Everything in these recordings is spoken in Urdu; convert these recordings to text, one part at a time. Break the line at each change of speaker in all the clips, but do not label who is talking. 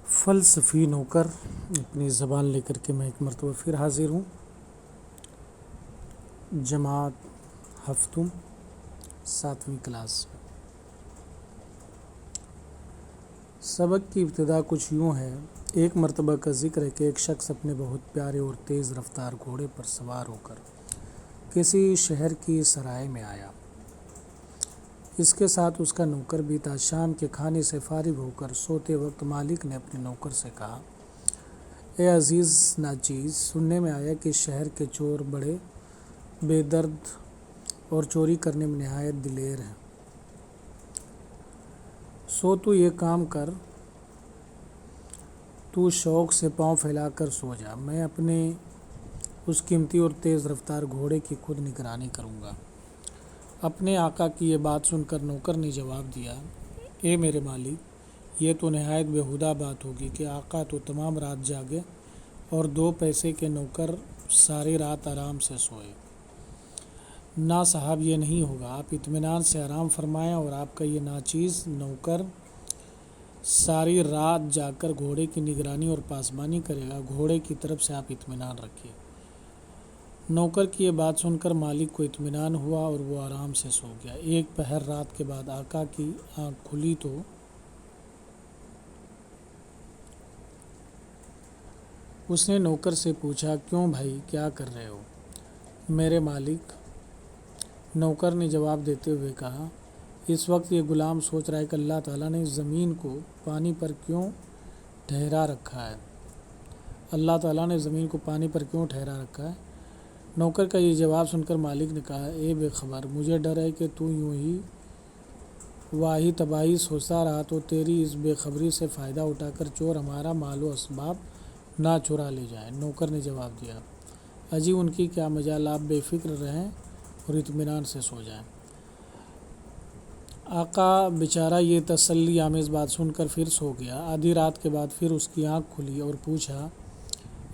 فلسفی نوکر اپنی زبان لے کر کے میں ایک مرتبہ پھر حاضر ہوں۔ جماعت ہفتم 7ویں کلاس۔ سبق کی ابتدا کچھ یوں ہے۔ ایک مرتبہ کا ذکر ہے کہ ایک شخص اپنے بہت پیارے اور تیز رفتار گھوڑے پر سوار ہو کر کسی شہر کی سرائے میں آیا۔ اس کے ساتھ اس کا نوکر بھی تھا۔ شام کے کھانے سے فارغ ہو کر سوتے وقت مالک نے اپنے نوکر سے کہا، اے عزیز ناچیز، سننے میں آیا کہ شہر کے چور بڑے بے درد اور چوری کرنے میں نہایت دلیر ہیں۔ سو تو یہ کام کر، تو شوق سے پاؤں پھیلا کر سو جا، میں اپنے اس قیمتی اور تیز رفتار گھوڑے کی خود نگرانی کروں گا۔ اپنے آقا کی یہ بات سن کر نوکر نے جواب دیا، اے میرے مالک، یہ تو نہایت بیہودہ بات ہوگی کہ آقا تو تمام رات جاگے اور 2 پیسے کے نوکر ساری رات آرام سے سوئے۔ نا صاحب، یہ نہیں ہوگا۔ آپ اطمینان سے آرام فرمائیں اور آپ کا یہ ناچیز نوکر ساری رات جاگ کر گھوڑے کی نگرانی اور پاسبانی کرے گا۔ گھوڑے کی طرف سے آپ اطمینان رکھیے۔ نوکر کی یہ بات سن کر مالک کو اطمینان ہوا اور وہ آرام سے سو گیا۔ ایک پہر رات کے بعد آقا کی آنکھ کھلی تو اس نے نوکر سے پوچھا، کیوں بھائی، کیا کر رہے ہو؟ میرے مالک، نوکر نے جواب دیتے ہوئے کہا، اس وقت یہ غلام سوچ رہا ہے کہ اللہ تعالیٰ نے زمین کو پانی پر کیوں ٹھہرا رکھا ہے۔ اللہ تعالیٰ نے زمین کو پانی پر کیوں ٹھہرا رکھا ہے؟ نوکر کا یہ جواب سن کر مالک نے کہا، اے بے خبر، مجھے ڈر ہے کہ تو یوں ہی واہی تباہی سوچتا رہا تو تیری اس بے خبری سے فائدہ اٹھا کر چور ہمارا مال و اسباب نہ چرا لے جائیں۔ نوکر نے جواب دیا، اجی ان کی کیا مجال، آپ بے فکر رہیں اور اطمینان سے سو جائیں۔ آقا بیچارہ یہ تسلی آمیز بات سن کر پھر سو گیا۔ آدھی رات کے بعد پھر اس کی آنکھ کھلی اور پوچھا،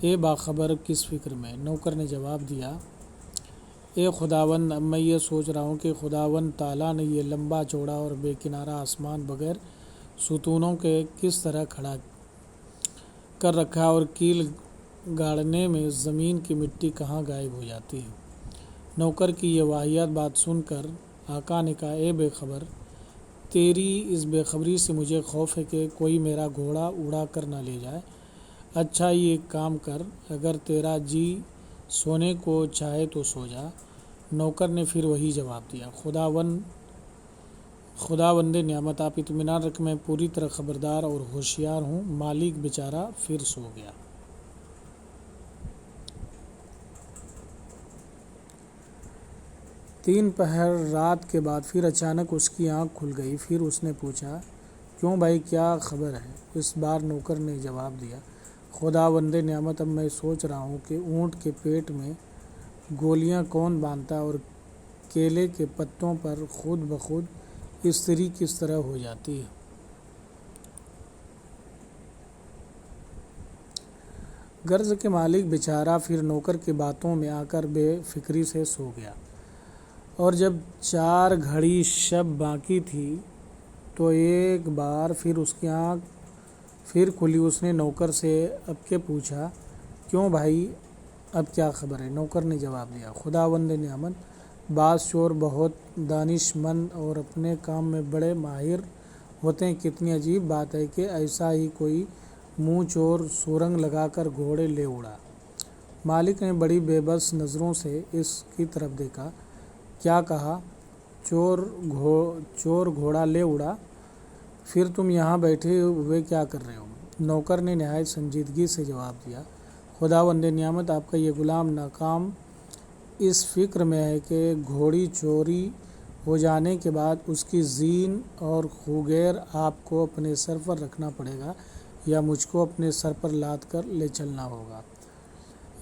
اے باخبر، کس فکر میں؟ نوکر نے جواب دیا، اے خداوند، اب میں یہ سوچ رہا ہوں کہ خداوند تعالیٰ نے یہ لمبا چوڑا اور بے کنارہ آسمان بغیر ستونوں کے کس طرح کھڑا کر رکھا اور کیل گاڑنے میں زمین کی مٹی کہاں غائب ہو جاتی ہے۔ نوکر کی یہ واہیات بات سن کر آقا نے کہا، اے بے خبر، تیری اس بے خبری سے مجھے خوف ہے کہ کوئی میرا گھوڑا اڑا کر نہ لے جائے۔ اچھا، یہ ایک کام کر، اگر تیرا جی سونے کو چاہے تو سو جا۔ نوکر نے پھر وہی جواب دیا، خداوند نعمت، آپ اطمینان رکھ، میں پوری طرح خبردار اور ہوشیار ہوں۔ مالک بیچارہ پھر سو گیا۔ تین پہر رات کے بعد پھر اچانک اس کی آنکھ کھل گئی۔ پھر اس نے پوچھا، کیوں بھائی، کیا خبر ہے؟ اس بار نوکر نے جواب دیا، خداوند نعمت، اب میں سوچ رہا ہوں کہ اونٹ کے پیٹ میں گولیاں کون باندھتا اور کیلے کے پتوں پر خود بخود استری کس طرح ہو جاتی ہے۔ غرض کہ مالک بیچارہ پھر نوکر کی باتوں میں آ کر بے فکری سے سو گیا، اور جب 4 گھڑی شب باقی تھی تو ایک بار پھر اس کی آنکھ پھر کھلی۔ اس نے نوکر سے اب کے پوچھا، کیوں بھائی، اب کیا خبر ہے؟ نوکر نے جواب دیا، خداوند نعمت، بعض چور بہت دانش مند اور اپنے کام میں بڑے ماہر ہوتے ہیں۔ کتنی عجیب بات ہے کہ ایسا ہی کوئی منہ چور سرنگ لگا کر گھوڑے لے اڑا۔ مالک نے بڑی بے بس نظروں سے اس کی طرف دیکھا۔ کیا کہا؟ چور گھوڑا لے اڑا؟ پھر تم یہاں بیٹھے ہوئے کیا کر رہے ہو؟ نوکر نے نہایت سنجیدگی سے جواب دیا، خداوند نعمت، آپ کا یہ غلام ناکام اس فکر میں ہے کہ گھوڑی چوری ہو جانے کے بعد اس کی زین اور خوگیر آپ کو اپنے سر پر رکھنا پڑے گا یا مجھ کو اپنے سر پر لاد کر لے چلنا ہوگا۔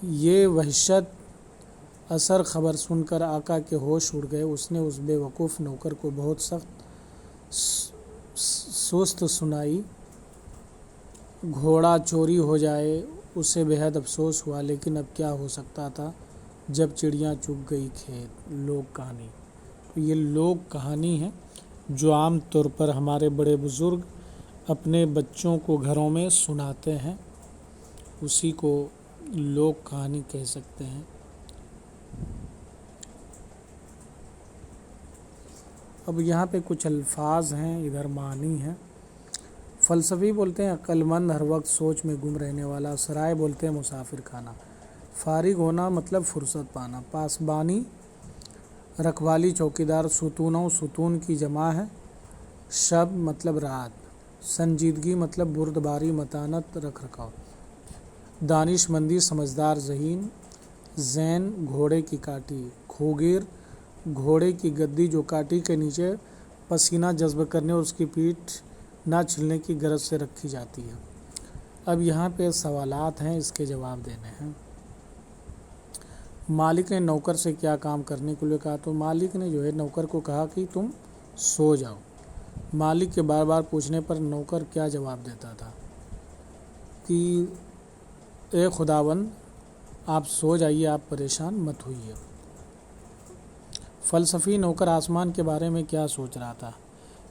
یہ وحشت اثر خبر سن کر آقا کے ہوش اڑ گئے۔ اس نے اس بے وقوف نوکر کو بہت سخت سست سنائی۔ گھوڑا چوری ہو جائے، اسے بے حد افسوس ہوا، لیکن اب کیا ہو سکتا تھا جب چڑیاں چگ گئی کھیت۔ لوک کہانی۔ یہ لوک کہانی ہے جو عام طور پر ہمارے بڑے بزرگ اپنے بچوں کو گھروں میں سناتے ہیں، اسی کو لوک کہانی کہہ سکتے ہیں۔ اب یہاں پہ کچھ الفاظ ہیں، ادھر معنی ہیں۔ فلسفی بولتے ہیں عقل مند، ہر وقت سوچ میں گم رہنے والا۔ سرائے بولتے ہیں مسافر خانہ۔ فارغ ہونا مطلب فرصت پانا۔ پاسبانی رکھوالی، چوکیدار۔ ستونوں، ستون کی جمع ہے۔ شب مطلب رات۔ سنجیدگی مطلب بردباری، متانت، رکھ رکھاؤ۔ دانش مندی، سمجھدار، ذہین۔ زین گھوڑے کی کاٹی۔ کھوگیر گھوڑے کی گدی جو کاٹی کے نیچے پسینہ جذب کرنے اور اس کی پیٹھ نہ چھلنے کی غرض سے رکھی جاتی ہے۔ اب یہاں پہ سوالات ہیں، اس کے جواب دینے ہیں۔ مالک نے نوکر سے کیا کام کرنے کے لیے کہا؟ تو مالک نے جو ہے نوکر کو کہا کہ تم سو جاؤ۔ مالک کے بار بار پوچھنے پر نوکر کیا جواب دیتا تھا کہ اے خداوند آپ سو جائیے، آپ پریشان مت ہوئیے۔ فلسفی نوکر آسمان کے بارے میں کیا سوچ رہا تھا؟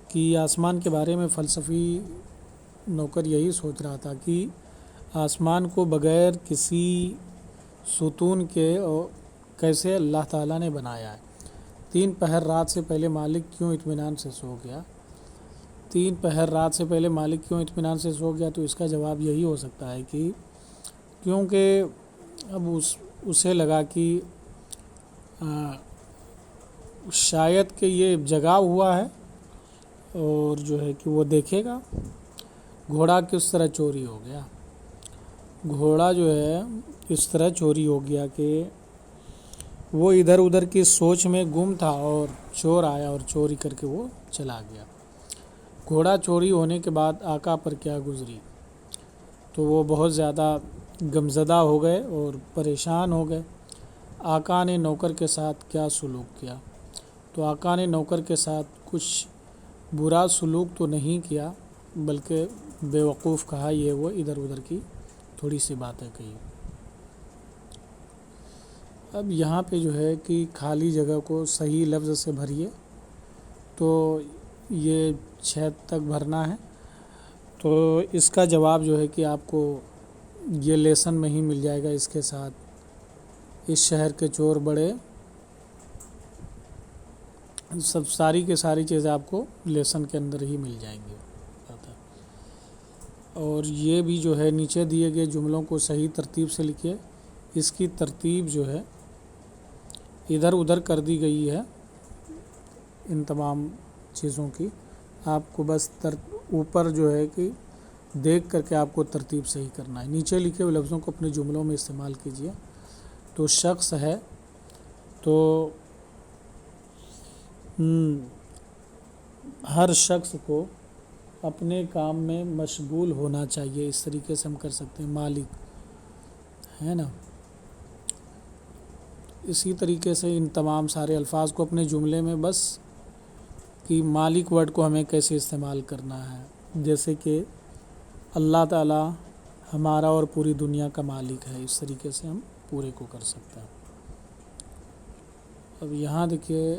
کہ آسمان کے بارے میں فلسفی نوکر یہی سوچ رہا تھا کہ آسمان کو بغیر کسی ستون کے کیسے اللہ تعالیٰ نے بنایا ہے۔ 3 پہر رات سے پہلے مالک کیوں اطمینان سے سو گیا؟ 3 پہر رات سے پہلے مالک کیوں اطمینان سے سو گیا؟ تو اس کا جواب یہی ہو سکتا ہے کہ کیونکہ اب اسے لگا کہ شاید کہ یہ جگا ہوا ہے اور جو ہے کہ وہ دیکھے گا گھوڑا کس طرح چوری ہو گیا۔ گھوڑا جو ہے اس طرح چوری ہو گیا کہ وہ ادھر ادھر کی سوچ میں گم تھا اور چور آیا اور چوری کر کے وہ چلا گیا۔ گھوڑا چوری ہونے کے بعد آقا پر کیا گزری؟ تو وہ بہت زیادہ غمزدہ ہو گئے اور پریشان ہو گئے۔ آقا نے نوکر کے ساتھ کیا سلوک کیا؟ تو آقا نے نوکر کے ساتھ کچھ برا سلوک تو نہیں کیا، بلکہ بیوقوف کہا، یہ وہ ادھر ادھر کی تھوڑی سی باتیں کہی۔ اب یہاں پہ جو ہے کہ خالی جگہ کو صحیح لفظ سے بھریے، تو یہ 6 تک بھرنا ہے۔ تو اس کا جواب جو ہے کہ آپ کو یہ لیسن میں ہی مل جائے گا اس کے ساتھ۔ اس شہر کے چور بڑے، سب ساری کے ساری چیزیں آپ کو لیسن کے اندر ہی مل جائیں گی۔ اور یہ بھی جو ہے نیچے دیے گئے جملوں کو صحیح ترتیب سے لکھیے۔ اس کی ترتیب جو ہے ادھر ادھر کر دی گئی ہے ان تمام چیزوں کی، آپ کو بس اوپر جو ہے کہ دیکھ کر کے آپ کو ترتیب صحیح کرنا ہے۔ نیچے لکھے ہوئے لفظوں کو اپنے جملوں میں استعمال کیجیے۔ تو شخص ہے تو ہر شخص کو اپنے کام میں مشغول ہونا چاہیے، اس طریقے سے ہم کر سکتے ہیں۔ مالک ہے نا، اسی طریقے سے ان تمام سارے الفاظ کو اپنے جملے میں بس کہ مالک ورڈ کو ہمیں کیسے استعمال کرنا ہے، جیسے کہ اللہ تعالیٰ ہمارا اور پوری دنیا کا مالک ہے، اس طریقے سے ہم پورے کو کر سکتے ہیں۔ اب یہاں دیکھیے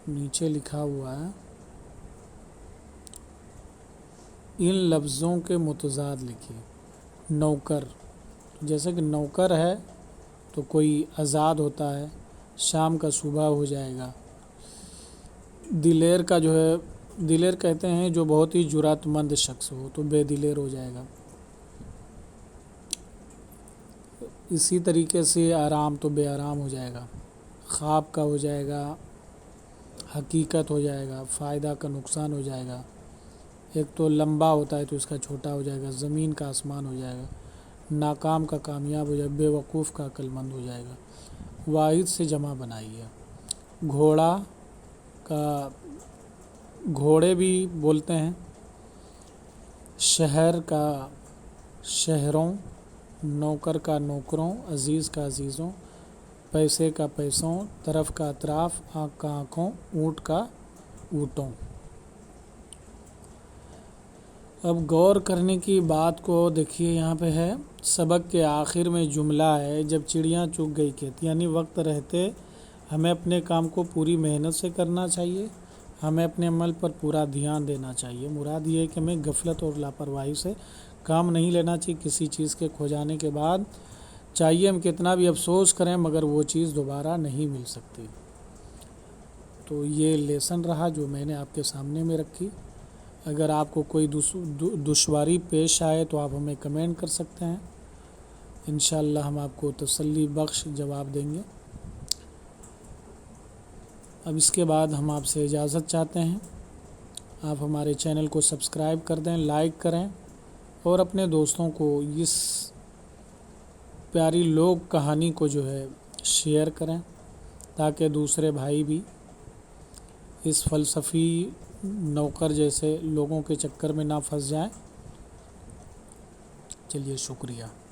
نیچے لکھا ہوا ہے ان لفظوں کے متضاد لکھیے۔ نوکر، جیسے کہ نوکر ہے تو کوئی آزاد ہوتا ہے، شام کا صبح ہو جائے گا۔ دلیر کا جو ہے، دلیر کہتے ہیں جو بہت ہی جرأت مند شخص ہو، تو بے دلیر ہو جائے گا۔ اسی طریقے سے آرام تو بے آرام ہو جائے گا، خواب کا ہو جائے گا حقیقت ہو جائے گا، فائدہ کا نقصان ہو جائے گا۔ ایک تو لمبا ہوتا ہے تو اس کا چھوٹا ہو جائے گا، زمین کا آسمان ہو جائے گا، ناکام کا کامیاب ہو جائے گا، بے وقوف کا عقل مند ہو جائے گا۔ واحد سے جمع بنائیے۔ گھوڑا کا گھوڑے بھی بولتے ہیں، شہر کا شہروں، نوکر کا نوکروں، عزیز کا عزیزوں، پیسے کا پیسوں، طرف کا اطراف، آنکھ کا آنکھوں، اونٹ کا اونٹوں۔ اب غور کرنے کی بات کو دیکھیے، یہاں پہ ہے سبق کے آخر میں جملہ ہے جب چڑیاں چگ گئی کھیت، یعنی وقت رہتے ہمیں اپنے کام کو پوری محنت سے کرنا چاہیے ہمیں اپنے عمل پر پورا دھیان دینا چاہیے۔ مراد یہ ہے کہ ہمیں غفلت اور لاپرواہی سے کام نہیں لینا چاہیے۔ کسی چیز کے کھو جانے کے بعد چاہیے ہم کتنا بھی افسوس کریں مگر وہ چیز دوبارہ نہیں مل سکتی۔ تو یہ لیسن رہا جو میں نے آپ کے سامنے میں رکھی۔ اگر آپ کو کوئی دشواری پیش آئے تو آپ ہمیں کمنٹ کر سکتے ہیں، انشاءاللہ ہم آپ کو تسلی بخش جواب دیں گے۔ اب اس کے بعد ہم آپ سے اجازت چاہتے ہیں۔ آپ ہمارے چینل کو سبسکرائب کر دیں، لائک کریں اور اپنے دوستوں کو اس پیاری لوک کہانی کو جو ہے شیئر کریں تاکہ دوسرے بھائی بھی اس فلسفی نوکر جیسے لوگوں کے چکر میں نہ پھنس جائیں۔ چلیے شکریہ۔